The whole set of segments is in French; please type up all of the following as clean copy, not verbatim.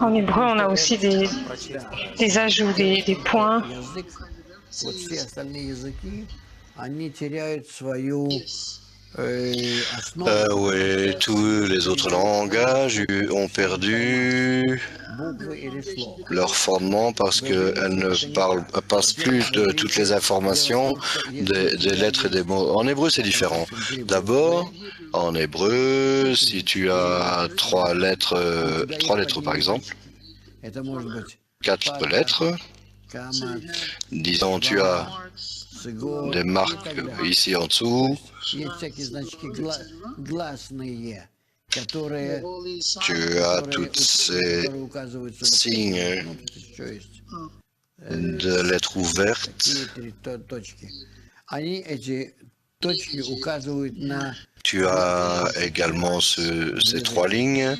En hébreu, on a aussi des ajouts, des points. Oui, tous les autres langages ont perdu leur fondement parce qu'elles ne passent plus de toutes les informations des lettres et des mots. En hébreu, c'est différent. D'abord, en hébreu, si tu as trois lettres par exemple, quatre lettres, disons tu as des marques ici en dessous, tu as tous ces signes de lettres ouvertes. Tu as également ces trois lignes,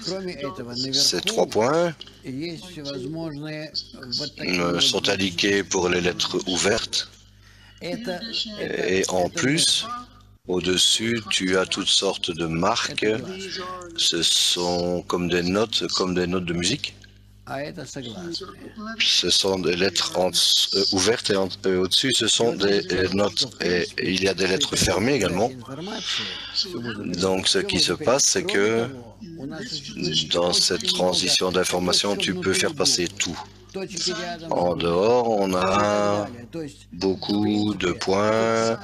ces trois points sont indiqués pour les lettres ouvertes. Et en plus, au-dessus, tu as toutes sortes de marques. Ce sont comme des notes de musique. Ce sont des lettres ouvertes et au-dessus, ce sont des notes. Et il y a des lettres fermées également. Donc, ce qui se passe, c'est que dans cette transition d'information, tu peux faire passer tout. En dehors, on a beaucoup de points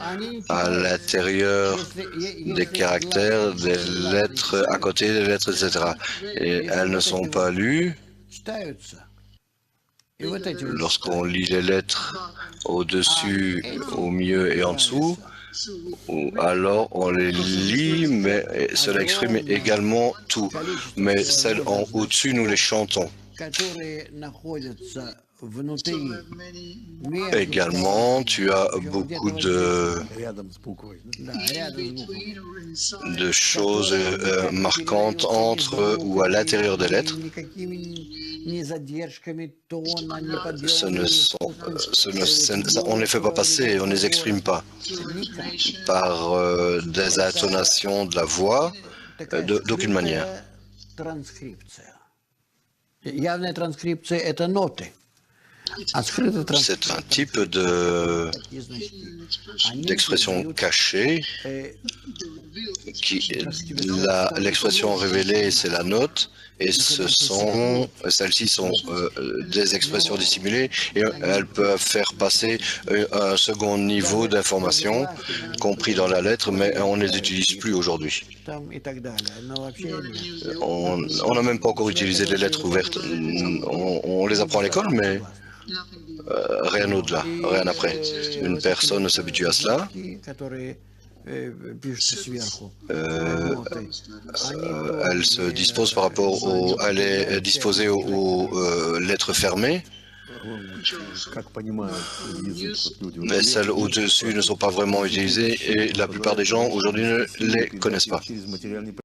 à l'intérieur des caractères, des lettres, à côté des lettres, etc. Et elles ne sont pas lues. Lorsqu'on lit les lettres au-dessus, au milieu et en dessous, alors on les lit, mais cela exprime également tout. Mais celles en au-dessus, nous les chantons. Également, tu as beaucoup de choses marquantes entre ou à l'intérieur des lettres. On ne les fait pas passer, on ne les exprime pas par des intonations de la voix, d'aucune manière. C'est un type d'expression cachée. L'expression révélée, c'est la note, et celles-ci sont des expressions dissimulées, et elles peuvent faire passer un second niveau d'information compris dans la lettre, mais on ne les utilise plus aujourd'hui. On n'a même pas encore utilisé les lettres ouvertes. On les apprend à l'école, mais rien au-delà, rien après. Une personne s'habitue à cela. Elle se dispose par rapport elle est disposée aux lettres fermées. Mais celles au-dessus ne sont pas vraiment utilisées et la plupart des gens aujourd'hui ne les connaissent pas.